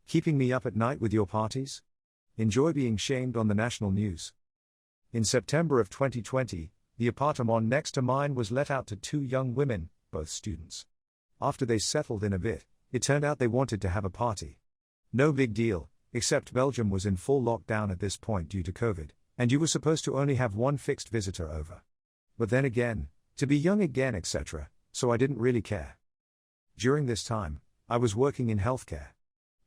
Keeping me up at night with your parties? Enjoy being shamed on the national news. In September of 2020, the apartment next to mine was let out to two young women, both students. After they settled in a bit, it turned out they wanted to have a party. No big deal, except Belgium was in full lockdown at this point due to COVID, and you were supposed to only have one fixed visitor over. But then again, to be young again etc., so I didn't really care. During this time, I was working in healthcare.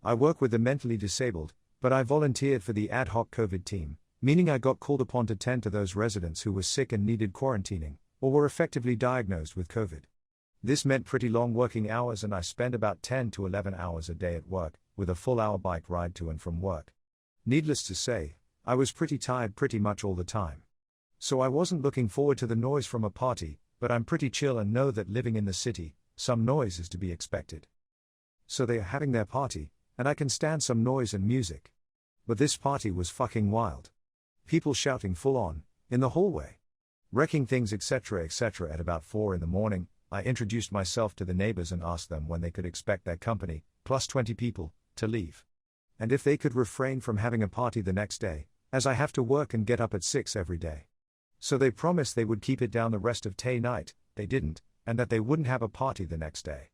I work with the mentally disabled, but I volunteered for the ad hoc COVID team, meaning I got called upon to tend to those residents who were sick and needed quarantining, or were effectively diagnosed with COVID. This meant pretty long working hours, and I spent about 10 to 11 hours a day at work, with a full-hour bike ride to and from work. Needless to say, I was pretty tired pretty much all the time. So I wasn't looking forward to the noise from a party, but I'm pretty chill and know that living in the city, some noise is to be expected. So they are having their party, and I can stand some noise and music. But this party was fucking wild. People shouting full on, in the hallway. Wrecking things etc. At about 4 in the morning, I introduced myself to the neighbors and asked them when they could expect their company, plus 20 people, to leave. And if they could refrain from having a party the next day, as I have to work and get up at 6 every day. So they promised they would keep it down the rest of day night, they didn't, and that they wouldn't have a party the next day.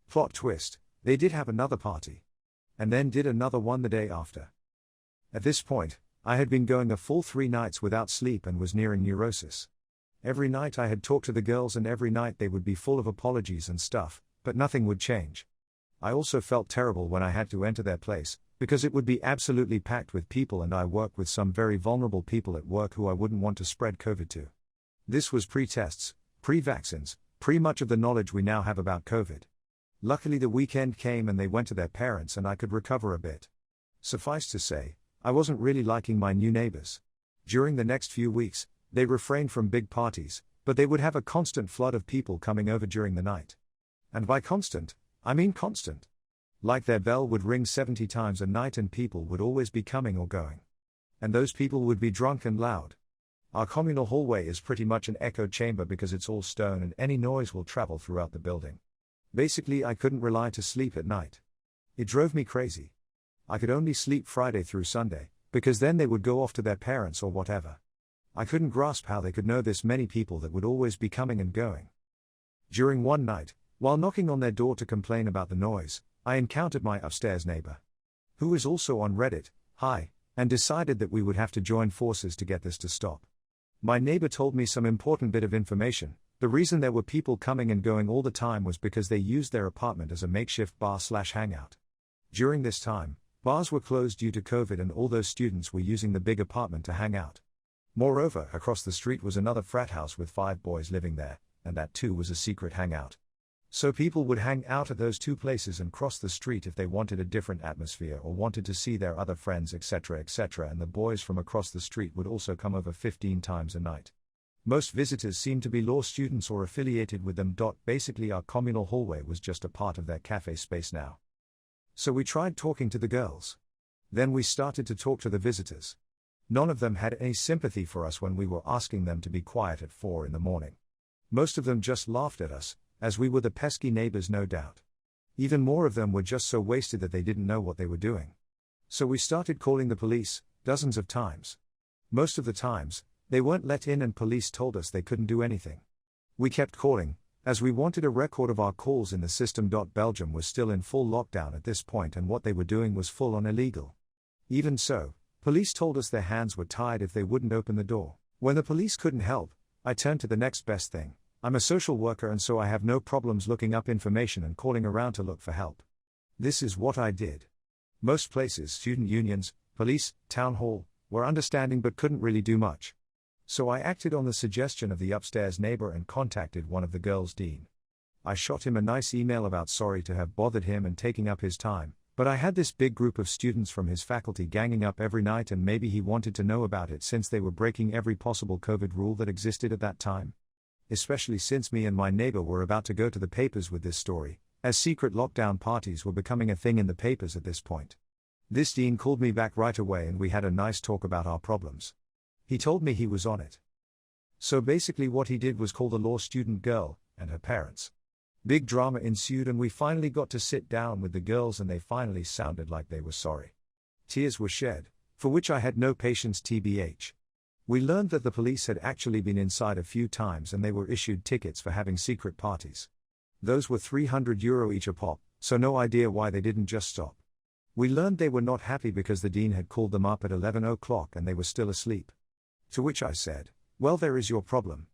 Plot twist, they did have another party. And then did another one the day after. At this point, I had been going a full 3 nights without sleep and was nearing neurosis. Every night I had talked to the girls and every night they would be full of apologies and stuff, but nothing would change. I also felt terrible when I had to enter their place, because it would be absolutely packed with people and I work with some very vulnerable people at work who I wouldn't want to spread COVID to. This was pre-tests, pre-vaccines, pre-much of the knowledge we now have about COVID. Luckily the weekend came and they went to their parents and I could recover a bit. Suffice to say, I wasn't really liking my new neighbors. During the next few weeks, they refrained from big parties, but they would have a constant flood of people coming over during the night. And by constant, I mean constant. Like their bell would ring 70 times a night and people would always be coming or going. And those people would be drunk and loud. Our communal hallway is pretty much an echo chamber because it's all stone and any noise will travel throughout the building. Basically I couldn't rely to sleep at night. It drove me crazy. I could only sleep Friday through Sunday, because then they would go off to their parents or whatever. I couldn't grasp how they could know this many people that would always be coming and going. During one night, while knocking on their door to complain about the noise, I encountered my upstairs neighbor, who is also on Reddit, and decided that we would have to join forces to get this to stop. My neighbor told me some important bit of information. The reason there were people coming and going all the time was because they used their apartment as a makeshift bar/hangout. During this time, bars were closed due to COVID and all those students were using the big apartment to hang out. Moreover, across the street was another frat house with 5 boys living there, and that too was a secret hangout. So people would hang out at those 2 places and cross the street if they wanted a different atmosphere or wanted to see their other friends etc. And the boys from across the street would also come over 15 times a night. Most visitors seemed to be law students or affiliated with them. Basically our communal hallway was just a part of their cafe space now. So we tried talking to the girls. Then we started to talk to the visitors. None of them had any sympathy for us when we were asking them to be quiet at 4 in the morning. Most of them just laughed at us, as we were the pesky neighbors no doubt. Even more of them were just so wasted that they didn't know what they were doing. So we started calling the police, dozens of times. Most of the times, they weren't let in and police told us they couldn't do anything. We kept calling, as we wanted a record of our calls in the system. Belgium was still in full lockdown at this point and what they were doing was full on illegal. Even so, police told us their hands were tied if they wouldn't open the door. When the police couldn't help, I turned to the next best thing. I'm a social worker and so I have no problems looking up information and calling around to look for help. This is what I did. Most places, student unions, police, town hall, were understanding but couldn't really do much. So I acted on the suggestion of the upstairs neighbor and contacted one of the girls' dean. I shot him a nice email about sorry to have bothered him and taking up his time, but I had this big group of students from his faculty ganging up every night and maybe he wanted to know about it since they were breaking every possible COVID rule that existed at that time. Especially since me and my neighbor were about to go to the papers with this story, as secret lockdown parties were becoming a thing in the papers at this point. This dean called me back right away and we had a nice talk about our problems. He told me he was on it. So basically what he did was call the law student girl, and her parents. Big drama ensued and we finally got to sit down with the girls and they finally sounded like they were sorry. Tears were shed, for which I had no patience tbh. We learned that the police had actually been inside a few times and they were issued tickets for having secret parties. Those were €300 each a pop, so no idea why they didn't just stop. We learned they were not happy because the dean had called them up at 11 o'clock and they were still asleep. To which I said, well, there is your problem.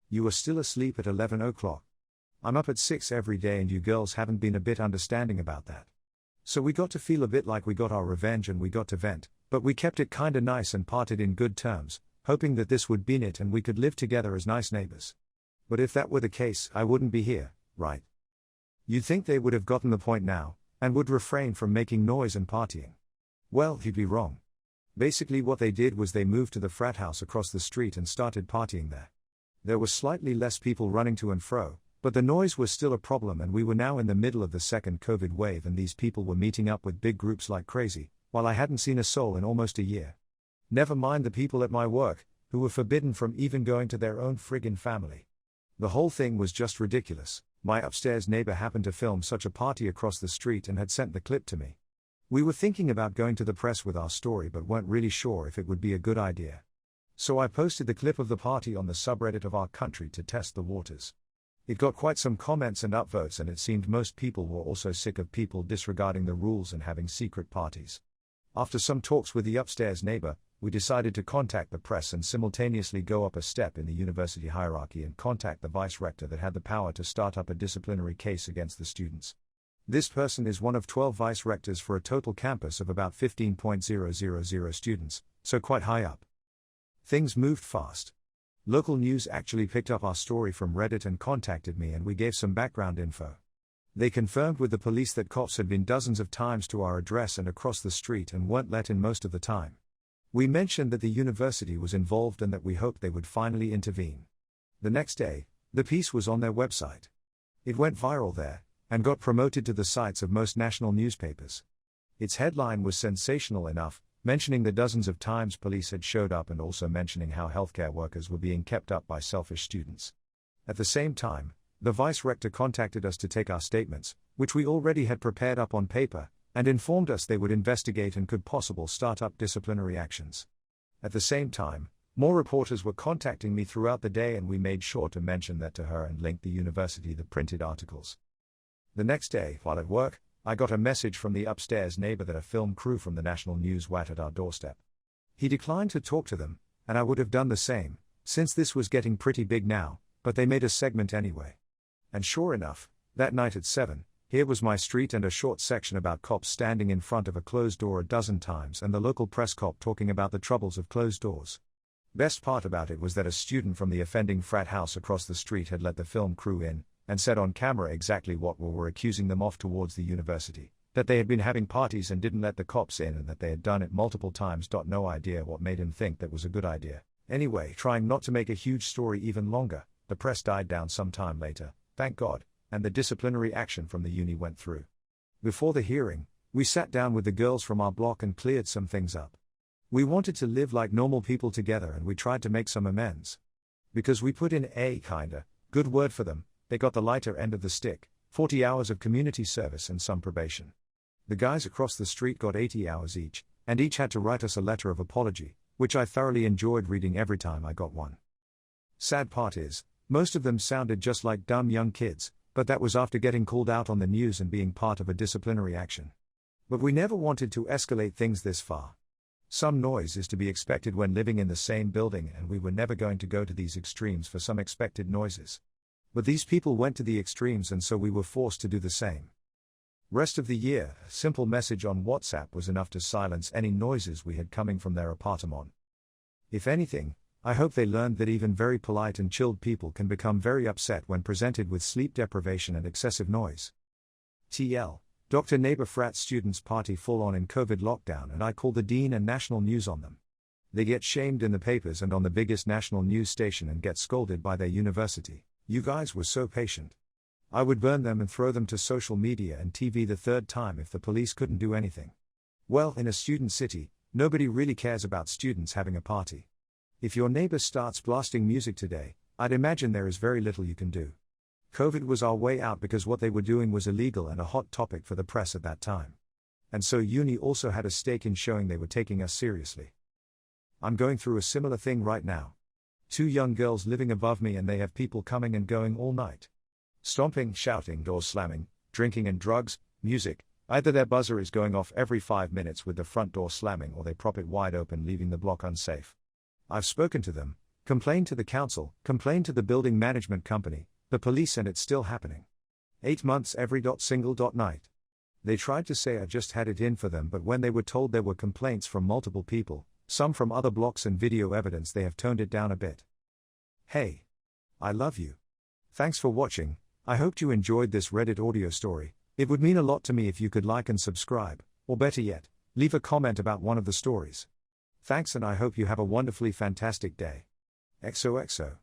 You are still asleep at 11 o'clock. I'm up at 6 every day and you girls haven't been a bit understanding about that. So we got to feel a bit like we got our revenge and we got to vent, but we kept it kinda nice and parted in good terms, hoping that this would be it and we could live together as nice neighbors. But if that were the case, I wouldn't be here, right? You'd think they would have gotten the point now, and would refrain from making noise and partying. Well, you'd be wrong. Basically what they did was they moved to the frat house across the street and started partying there. There was slightly less people running to and fro, but the noise was still a problem and we were now in the middle of the second COVID wave and these people were meeting up with big groups like crazy, while I hadn't seen a soul in almost a year. Never mind the people at my work, who were forbidden from even going to their own friggin' family. The whole thing was just ridiculous. My upstairs neighbor happened to film such a party across the street and had sent the clip to me. We were thinking about going to the press with our story but weren't really sure if it would be a good idea. So I posted the clip of the party on the subreddit of our country to test the waters. It got quite some comments and upvotes and it seemed most people were also sick of people disregarding the rules and having secret parties. After some talks with the upstairs neighbor, we decided to contact the press and simultaneously go up a step in the university hierarchy and contact the vice-rector that had the power to start up a disciplinary case against the students. This person is one of 12 vice-rectors for a total campus of about 15,000 students, so quite high up. Things moved fast. Local news actually picked up our story from Reddit and contacted me and we gave some background info. They confirmed with the police that cops had been dozens of times to our address and across the street and weren't let in most of the time. We mentioned that the university was involved and that we hoped they would finally intervene. The next day, the piece was on their website. It went viral there, and got promoted to the sites of most national newspapers. Its headline was sensational enough, mentioning the dozens of times police had showed up and also mentioning how healthcare workers were being kept up by selfish students. At the same time, the vice-rector contacted us to take our statements, which we already had prepared up on paper, and informed us they would investigate and could possibly start up disciplinary actions. At the same time, more reporters were contacting me throughout the day and we made sure to mention that to her and link the university the printed articles. The next day, while at work, I got a message from the upstairs neighbor that a film crew from the national news were at our doorstep. He declined to talk to them, and I would have done the same, since this was getting pretty big now, but they made a segment anyway. And sure enough, that night at 7, here was my street and a short section about cops standing in front of a closed door a dozen times and the local press cop talking about the troubles of closed doors. Best part about it was that a student from the offending frat house across the street had let the film crew in, and said on camera exactly what we were accusing them of towards the university, that they had been having parties and didn't let the cops in and that they had done it multiple times. No idea what made him think that was a good idea. Anyway, trying not to make a huge story even longer, the press died down some time later, thank God, and the disciplinary action from the uni went through. Before the hearing, we sat down with the girls from our block and cleared some things up. We wanted to live like normal people together and we tried to make some amends. Because we put in a kinda good word for them, they got the lighter end of the stick, 40 hours of community service and some probation. The guys across the street got 80 hours each, and each had to write us a letter of apology, which I thoroughly enjoyed reading every time I got one. Sad part is, most of them sounded just like dumb young kids, but that was after getting called out on the news and being part of a disciplinary action. But we never wanted to escalate things this far. Some noise is to be expected when living in the same building and we were never going to go to these extremes for some expected noises. But these people went to the extremes and so we were forced to do the same. Rest of the year, a simple message on WhatsApp was enough to silence any noises we had coming from their apartment. If anything, I hope they learned that even very polite and chilled people can become very upset when presented with sleep deprivation and excessive noise. TL, Dr. Neighbor frat students party full on in COVID lockdown and I call the dean and national news on them. They get shamed in the papers and on the biggest national news station and get scolded by their university. You guys were so patient. I would burn them and throw them to social media and TV the third time if the police couldn't do anything. Well, in a student city, nobody really cares about students having a party. If your neighbor starts blasting music today, I'd imagine there is very little you can do. COVID was our way out because what they were doing was illegal and a hot topic for the press at that time. And so uni also had a stake in showing they were taking us seriously. I'm going through a similar thing right now. 2 young girls living above me and they have people coming and going all night. Stomping, shouting, doors slamming, drinking and drugs, music. Either their buzzer is going off every 5 minutes with the front door slamming or they prop it wide open leaving the block unsafe. I've spoken to them, complained to the council, complained to the building management company, the police, and it's still happening. 8 months every single night. They tried to say I just had it in for them, but when they were told there were complaints from multiple people, some from other blocks and video evidence, they have toned it down a bit. Hey. I love you. Thanks for watching. I hoped you enjoyed this Reddit audio story. It would mean a lot to me if you could like and subscribe, or better yet, leave a comment about one of the stories. Thanks, and I hope you have a wonderfully fantastic day. XOXO.